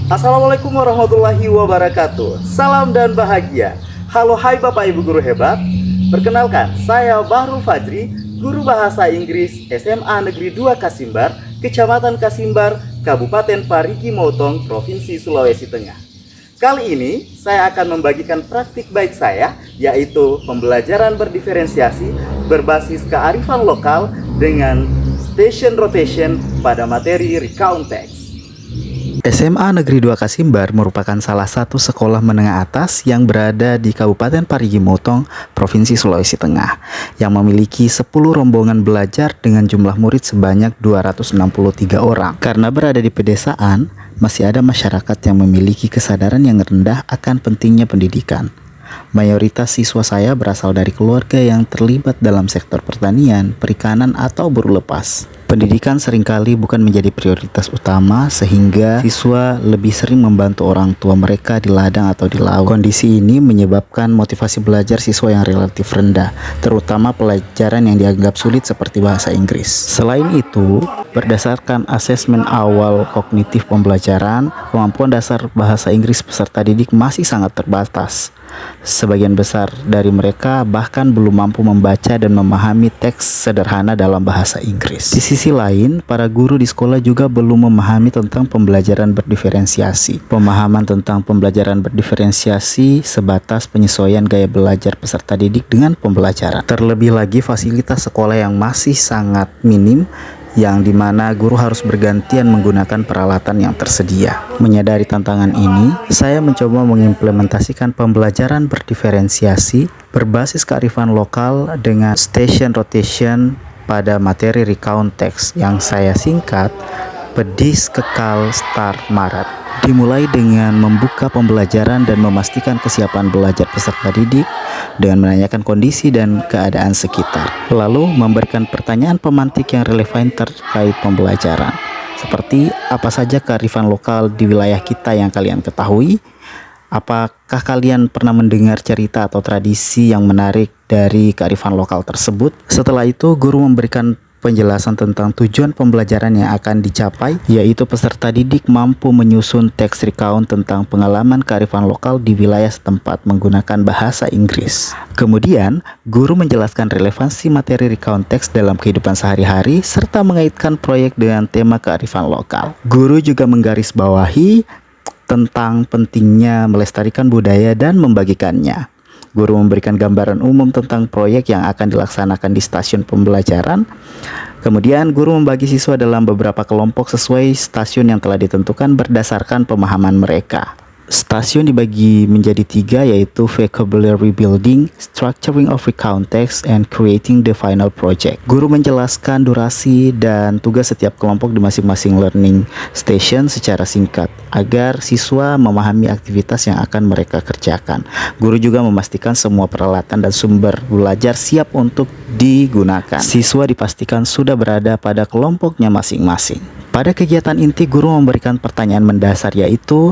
Assalamualaikum warahmatullahi wabarakatuh. Salam dan bahagia. Halo hai Bapak Ibu guru hebat. Perkenalkan, saya Bahrul Fajri, guru bahasa Inggris SMA Negeri 2 Kasimbar, Kecamatan Kasimbar, Kabupaten Parigi Motong, Provinsi Sulawesi Tengah. Kali ini saya akan membagikan praktik baik saya, yaitu pembelajaran berdiferensiasi berbasis kearifan lokal dengan station rotation pada materi recount text. SMA Negeri 2 Kasimbar merupakan salah satu sekolah menengah atas yang berada di Kabupaten Parigi Motong, Provinsi Sulawesi Tengah, yang memiliki 10 rombongan belajar dengan jumlah murid sebanyak 263 orang. Karena berada di pedesaan, masih ada masyarakat yang memiliki kesadaran yang rendah akan pentingnya pendidikan. Mayoritas siswa saya berasal dari keluarga yang terlibat dalam sektor pertanian, perikanan, atau buruh lepas. Pendidikan seringkali bukan menjadi prioritas utama, sehingga siswa lebih sering membantu orang tua mereka di ladang atau di laut. Kondisi ini menyebabkan motivasi belajar siswa yang relatif rendah, terutama pelajaran yang dianggap sulit seperti bahasa Inggris. Selain itu, berdasarkan asesmen awal kognitif pembelajaran, kemampuan dasar bahasa Inggris peserta didik masih sangat terbatas. Sebagian besar dari mereka bahkan belum mampu membaca dan memahami teks sederhana dalam bahasa Inggris. Di sisi lain, para guru di sekolah juga belum memahami tentang pembelajaran berdiferensiasi. Pemahaman tentang pembelajaran berdiferensiasi sebatas penyesuaian gaya belajar peserta didik dengan pembelajaran. Terlebih lagi fasilitas sekolah yang masih sangat minim, yang dimana guru harus bergantian menggunakan peralatan yang tersedia. Menyadari tantangan ini, saya mencoba mengimplementasikan pembelajaran berdiferensiasi berbasis kearifan lokal dengan station rotation pada materi recount text yang saya singkat Pedis Kekal Start Maret. Dimulai dengan membuka pembelajaran dan memastikan kesiapan belajar peserta didik dengan menanyakan kondisi dan keadaan sekitar. Lalu memberikan pertanyaan pemantik yang relevan terkait pembelajaran. Seperti apa saja kearifan lokal di wilayah kita yang kalian ketahui? Apakah kalian pernah mendengar cerita atau tradisi yang menarik dari kearifan lokal tersebut? Setelah itu, guru memberikan penjelasan tentang tujuan pembelajaran yang akan dicapai, yaitu peserta didik mampu menyusun teks recount tentang pengalaman kearifan lokal di wilayah setempat menggunakan bahasa Inggris. Kemudian, guru menjelaskan relevansi materi recount teks dalam kehidupan sehari-hari serta mengaitkan proyek dengan tema kearifan lokal. Guru juga menggarisbawahi tentang pentingnya melestarikan budaya dan membagikannya. Guru memberikan gambaran umum tentang proyek yang akan dilaksanakan di stasiun pembelajaran. Kemudian guru membagi siswa dalam beberapa kelompok sesuai stasiun yang telah ditentukan berdasarkan pemahaman mereka. Stasiun dibagi menjadi 3, yaitu vocabulary building, structuring of recount text, and creating the final project. Guru menjelaskan durasi dan tugas setiap kelompok di masing-masing learning station secara singkat agar siswa memahami aktivitas yang akan mereka kerjakan. Guru juga memastikan semua peralatan dan sumber belajar siap untuk digunakan. Siswa dipastikan sudah berada pada kelompoknya masing-masing. Pada kegiatan inti, guru memberikan pertanyaan mendasar, yaitu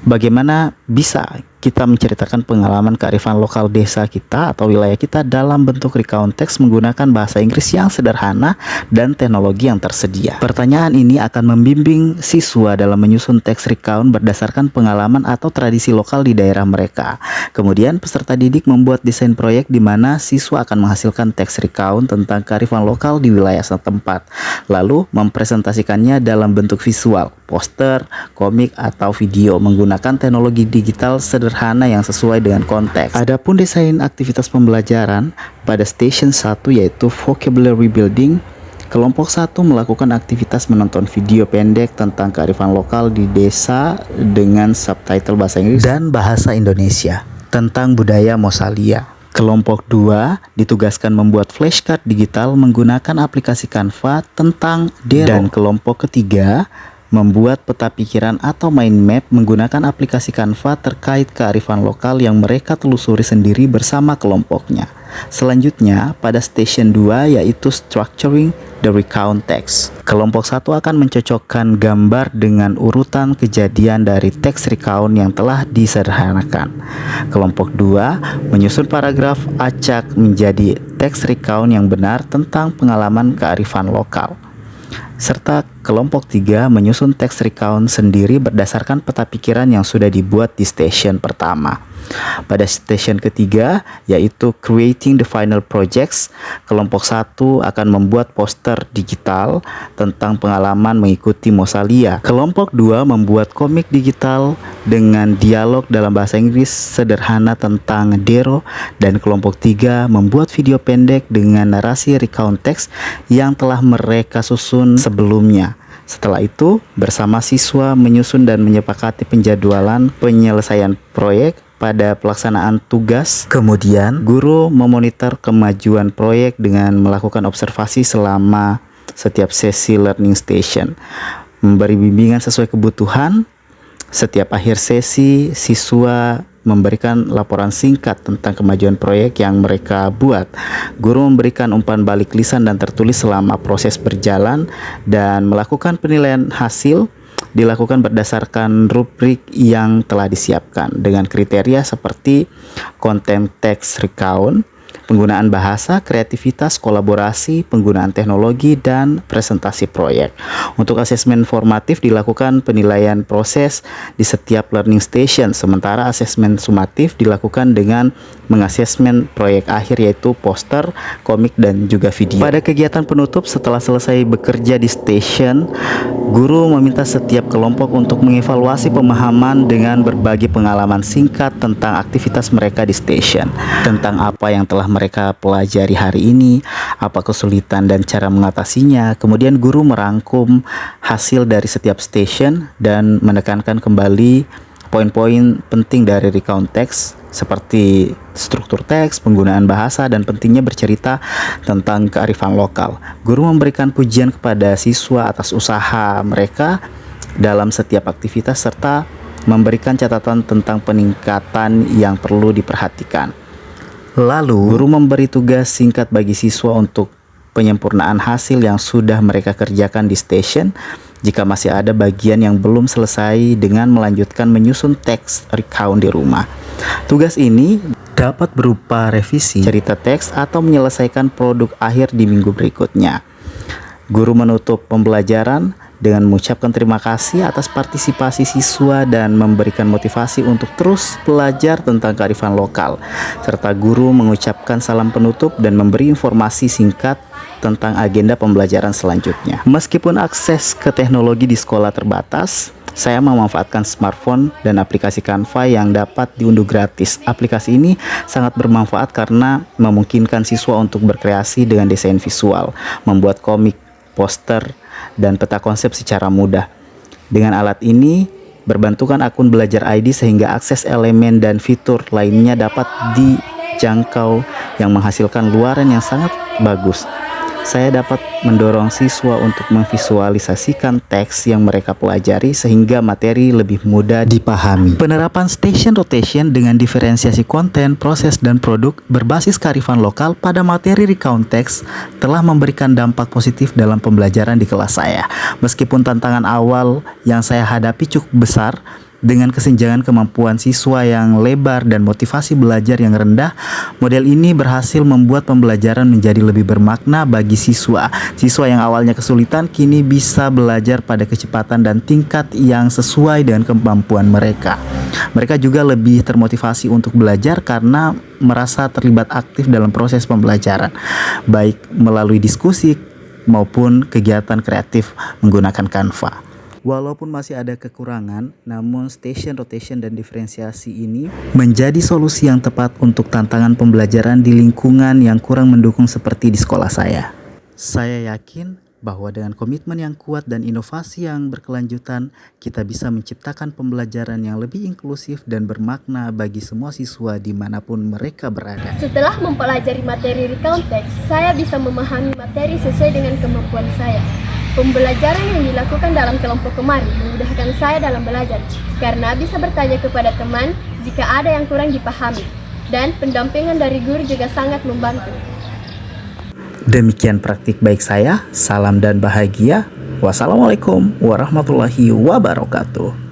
bagaimana bisa kita menceritakan pengalaman kearifan lokal desa kita atau wilayah kita dalam bentuk recount text menggunakan bahasa Inggris yang sederhana dan teknologi yang tersedia. Pertanyaan ini akan membimbing siswa dalam menyusun teks recount berdasarkan pengalaman atau tradisi lokal di daerah mereka. Kemudian peserta didik membuat desain proyek di mana siswa akan menghasilkan teks recount tentang kearifan lokal di wilayah setempat, lalu mempresentasikannya dalam bentuk visual, poster, komik, atau video menggunakan teknologi digital sederhana yang sesuai dengan konteks. Adapun desain aktivitas pembelajaran pada station 1, yaitu vocabulary building, kelompok 1 melakukan aktivitas menonton video pendek tentang kearifan lokal di desa dengan subtitle bahasa Inggris dan bahasa Indonesia tentang budaya Mosalia. Kelompok 2 ditugaskan membuat flashcard digital menggunakan aplikasi Canva tentang Dero. Dan kelompok ketiga membuat peta pikiran atau mind map menggunakan aplikasi Canva terkait kearifan lokal yang mereka telusuri sendiri bersama kelompoknya. Selanjutnya, pada station 2 yaitu structuring the recount text. Kelompok 1 akan mencocokkan gambar dengan urutan kejadian dari teks recount yang telah disederhanakan. Kelompok 2 menyusun paragraf acak menjadi teks recount yang benar tentang pengalaman kearifan lokal. Serta kelompok 3 menyusun teks recount sendiri berdasarkan peta pikiran yang sudah dibuat di station pertama. Pada station ketiga, yaitu Creating the Final Projects, kelompok 1 akan membuat poster digital tentang pengalaman mengikuti Mosalia. Kelompok 2 membuat komik digital dengan dialog dalam bahasa Inggris sederhana tentang Dero, dan kelompok 3 membuat video pendek dengan narasi recount teks yang telah mereka susun sebelumnya. Setelah itu, bersama siswa menyusun dan menyepakati penjadwalan penyelesaian proyek pada pelaksanaan tugas. Kemudian, guru memonitor kemajuan proyek dengan melakukan observasi selama setiap sesi learning station, memberi bimbingan sesuai kebutuhan. Setiap akhir sesi, siswa memberikan laporan singkat tentang kemajuan proyek yang mereka buat. Guru memberikan umpan balik lisan dan tertulis selama proses berjalan, dan melakukan penilaian hasil dilakukan berdasarkan rubrik yang telah disiapkan dengan kriteria seperti konten teks recount, penggunaan bahasa, kreativitas, kolaborasi, penggunaan teknologi, dan presentasi proyek. Untuk asesmen formatif dilakukan penilaian proses di setiap learning station, sementara asesmen sumatif dilakukan dengan mengasesmen proyek akhir, yaitu poster, komik, dan juga video. Pada kegiatan penutup setelah selesai bekerja di station, guru meminta setiap kelompok untuk mengevaluasi pemahaman dengan berbagi pengalaman singkat tentang aktivitas mereka di station, tentang apa yang telah mereka pelajari hari ini, apa kesulitan dan cara mengatasinya. Kemudian guru merangkum hasil dari setiap station dan menekankan kembali poin-poin penting dari recount teks seperti struktur teks, penggunaan bahasa, dan pentingnya bercerita tentang kearifan lokal. Guru memberikan pujian kepada siswa atas usaha mereka dalam setiap aktivitas serta memberikan catatan tentang peningkatan yang perlu diperhatikan. Lalu, guru memberi tugas singkat bagi siswa untuk penyempurnaan hasil yang sudah mereka kerjakan di station. Jika masih ada bagian yang belum selesai, dengan melanjutkan menyusun teks recount di rumah. Tugas ini dapat berupa revisi cerita teks atau menyelesaikan produk akhir di minggu berikutnya. Guru menutup pembelajaran dengan mengucapkan terima kasih atas partisipasi siswa dan memberikan motivasi untuk terus belajar tentang kearifan lokal, serta guru mengucapkan salam penutup dan memberi informasi singkat tentang agenda pembelajaran selanjutnya. Meskipun akses ke teknologi di sekolah terbatas, saya memanfaatkan smartphone dan aplikasi Canva yang dapat diunduh gratis. Aplikasi ini sangat bermanfaat karena memungkinkan siswa untuk berkreasi dengan desain visual, membuat komik, poster, dan peta konsep secara mudah. Dengan alat ini, berbantukan akun Belajar ID sehingga akses elemen dan fitur lainnya dapat dijangkau yang menghasilkan luaran yang sangat bagus. Saya dapat mendorong siswa untuk memvisualisasikan teks yang mereka pelajari sehingga materi lebih mudah dipahami. Penerapan station rotation dengan diferensiasi konten, proses, dan produk berbasis kearifan lokal pada materi recount teks telah memberikan dampak positif dalam pembelajaran di kelas saya. Meskipun tantangan awal yang saya hadapi cukup besar, dengan kesenjangan kemampuan siswa yang lebar dan motivasi belajar yang rendah, model ini berhasil membuat pembelajaran menjadi lebih bermakna bagi siswa. Siswa yang awalnya kesulitan kini bisa belajar pada kecepatan dan tingkat yang sesuai dengan kemampuan mereka. Mereka juga lebih termotivasi untuk belajar karena merasa terlibat aktif dalam proses pembelajaran, baik melalui diskusi maupun kegiatan kreatif menggunakan Canva. Walaupun masih ada kekurangan, namun station rotation dan diferensiasi ini menjadi solusi yang tepat untuk tantangan pembelajaran di lingkungan yang kurang mendukung seperti di sekolah saya. Saya yakin bahwa dengan komitmen yang kuat dan inovasi yang berkelanjutan, kita bisa menciptakan pembelajaran yang lebih inklusif dan bermakna bagi semua siswa dimanapun mereka berada. Setelah mempelajari materi recount teks, saya bisa memahami materi sesuai dengan kemampuan saya. Pembelajaran yang dilakukan dalam kelompok kemarin memudahkan saya dalam belajar karena bisa bertanya kepada teman jika ada yang kurang dipahami, dan pendampingan dari guru juga sangat membantu. Demikian praktik baik saya. Salam dan bahagia. Wassalamualaikum warahmatullahi wabarakatuh.